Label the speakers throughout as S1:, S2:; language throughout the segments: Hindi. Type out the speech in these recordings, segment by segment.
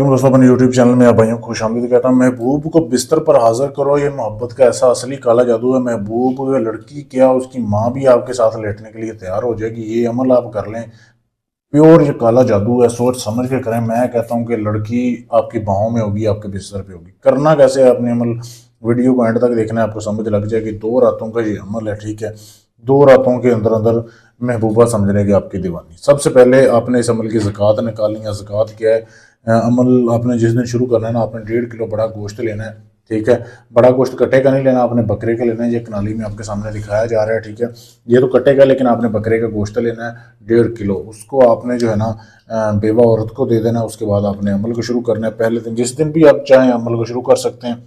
S1: दोस्तों अपने यूट्यूब चैनल में आप भाइयों को खुशामदीद कहता हूँ। महबूब को बिस्तर पर हाजिर करो, ये मोहब्बत का ऐसा असली काला जादू है। महबूब लड़की क्या उसकी माँ भी आपके साथ लेटने के लिए तैयार हो जाएगी। ये अमल आप कर लें, प्योर ये काला जादू है। सोच समझ के करें। मैं कहता हूँ कि लड़की आपकी बाहों में होगी, आपके बिस्तर पे होगी। करना कैसे है अपने अमल, वीडियो को एंड तक देखना है, आपको समझ लग जाएगी। 2 रातों का ये अमल है, ठीक है। 2 रातों के अंदर अंदर महबूबा समझ लेगी आपकी दीवानी। सबसे पहले आपने इस अमल की ज़कात निकालनी है। ज़कात क्या है? अमल आपने जिस दिन शुरू करना है ना, आपने 1.5 किलो बड़ा गोश्त लेना है, ठीक है। बड़ा गोश्त कट्टे का नहीं लेना, आपने बकरे का लेना है। ये कनाली में आपके सामने दिखाया जा रहा है, ठीक है। ये तो कट्टे का, लेकिन आपने बकरे का गोश्त लेना है 1.5 किलो। उसको आपने जो है ना बेवा औरत को दे देना। उसके बाद आपने अमल को शुरू करना है। पहले दिन, जिस दिन भी आप चाहें अमल को शुरू कर सकते हैं।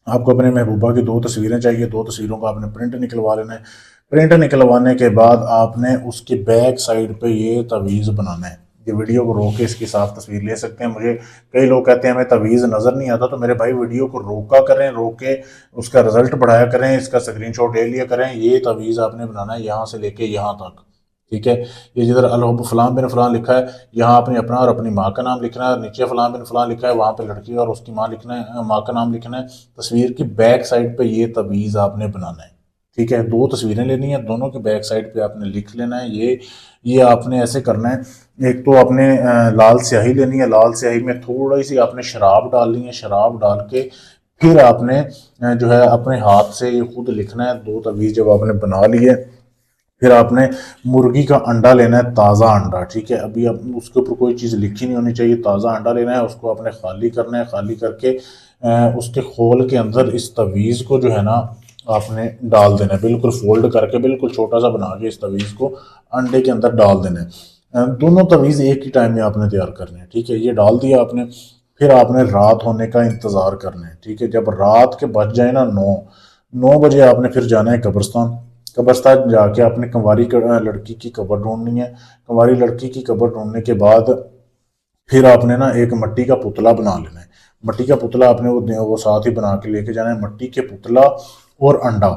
S1: आपको अपने महबूबा की 2 तस्वीरें चाहिए। 2 तस्वीरों का आपने प्रिंट निकलवा लेना है। प्रिंट निकलवाने के बाद आपने उसकी बैक साइड पे ये तवीज़ बनाना है। ये वीडियो को रोक के इसकी साफ तस्वीर ले सकते हैं। मुझे कई लोग कहते हैं हमें तवीज़ नज़र नहीं आता, तो मेरे भाई वीडियो को रोका करें, रोक के उसका रिजल्ट बढ़ाया करें, इसका स्क्रीनशॉट ले लिया करें। ये तवीज़ आपने बनाना है यहाँ से लेके यहाँ तक, ठीक है। ये जिधर अलहब फलां बिन फलां लिखा है, यहाँ आपने अपना और अपनी माँ का नाम लिखना है। नीचे फलां बिन फलां लिखा है, वहाँ पे लड़की और उसकी माँ लिखना है, माँ का नाम लिखना है। तस्वीर की बैक साइड पे ये तवीज़ आपने बनाना है, ठीक है। 2 तस्वीरें लेनी है, दोनों की बैक साइड पे आपने लिख लेना है। ये आपने ऐसे करना है। एक तो आपने लाल स्याही लेनी है। लाल स्याही में थोड़ी सी आपने शराब डालनी है। शराब डाल के फिर आपने जो है अपने हाथ से ये खुद लिखना है। 2 तवीज़ जब आपने बना लिए, फिर आपने मुर्गी का अंडा लेना है, ताज़ा अंडा, ठीक है। अभी अब उसके ऊपर कोई चीज़ लिखी नहीं होनी चाहिए। ताज़ा अंडा लेना है, उसको आपने खाली करना है। खाली करके उसके खोल के अंदर इस तवीज़ को जो है ना आपने डाल देना है। बिल्कुल फोल्ड करके, बिल्कुल छोटा सा बना के इस तवीज़ को अंडे के अंदर डाल देना है। दोनों तवीज़ एक ही टाइम में आपने तैयार करने हैं, ठीक है। ये डाल दिया आपने। फिर आपने रात होने का इंतज़ार करना है, ठीक है। जब रात के बज जाए ना 9 बजे आपने फिर जाना है कब्रिस्तान। कब्रिस्तान जाके आपने कंवारी लड़की की कब्र ढूंढनी है। कंवारी लड़की की कब्र ढूंढने के बाद फिर आपने ना एक मिट्टी का पुतला बना लेना है। मिट्टी का पुतला आपने वो साथ ही बना के लेके जाना है। मिट्टी के पुतला और अंडा,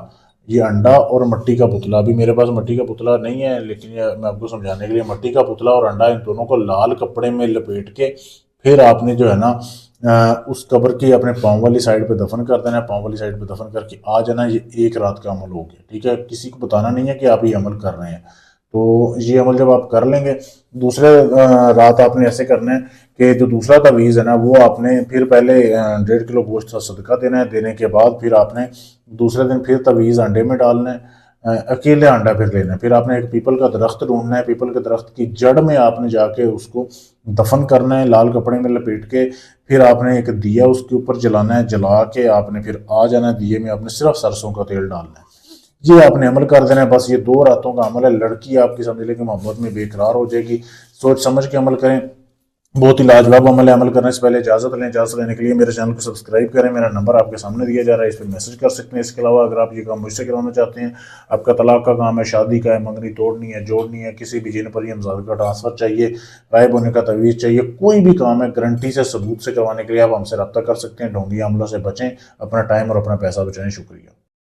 S1: ये अंडा और मिट्टी का पुतला। अभी मेरे पास मिट्टी का पुतला नहीं है, लेकिन ये मैं आपको समझाने के लिए, मिट्टी का पुतला और अंडा, इन दोनों को लाल कपड़े में लपेट के फिर आपने जो है ना उस कब्र की अपने पाँव वाली साइड पे दफन कर देना है। पाँव वाली साइड पे दफन करके आ जाना। ये 1 रात का अमल हो गया, ठीक है। किसी को बताना नहीं है कि आप ये अमल कर रहे हैं। तो ये अमल जब आप कर लेंगे, दूसरे रात आपने ऐसे करना है कि जो दूसरा तवीज़ है ना, वो आपने फिर पहले 1.5 किलो गोश्त का सदका देना है। देने के बाद फिर आपने दूसरे दिन फिर तवीज़ अंडे में डालना है। अकेले अंडा फिर लेना है। फिर आपने एक पीपल का दरख्त ढूंढना है। पीपल के दरख्त की जड़ में आपने जाके उसको दफन करना है, लाल कपड़े में लपेट के। फिर आपने एक दिया उसके ऊपर जलाना है। जला के आपने फिर आ जाना है। दिए में आपने सिर्फ सरसों का तेल डालना है। ये आपने अमल कर देना है। बस ये 2 रातों का अमल है। लड़की आपकी समझ लें कि मोहब्बत में बेकरार हो जाएगी। सोच समझ के अमल करें, बहुत ही लाजवाब अमल है। अमल करने से पहले इजाजत लें। इजाजत लेने के लिए मेरे चैनल को सब्सक्राइब करें। मेरा नंबर आपके सामने दिया जा रहा है, इस पर मैसेज कर सकते हैं। इसके अलावा अगर आप ये काम मुझसे करवाना चाहते हैं, आपका तलाक का काम है, शादी का है, मंगनी तोड़नी है, जोड़नी है, किसी भी जिन पर हमजाद का ट्रांसफर चाहिए, गायब होने का तवीज़ चाहिए, कोई भी काम है, गारंटी से सबूत से करवाने के लिए आप हमसे रब्ता कर सकते हैं। ढोंगी अमलों से बचें, अपना टाइम और अपना पैसा बचाएं। शुक्रिया।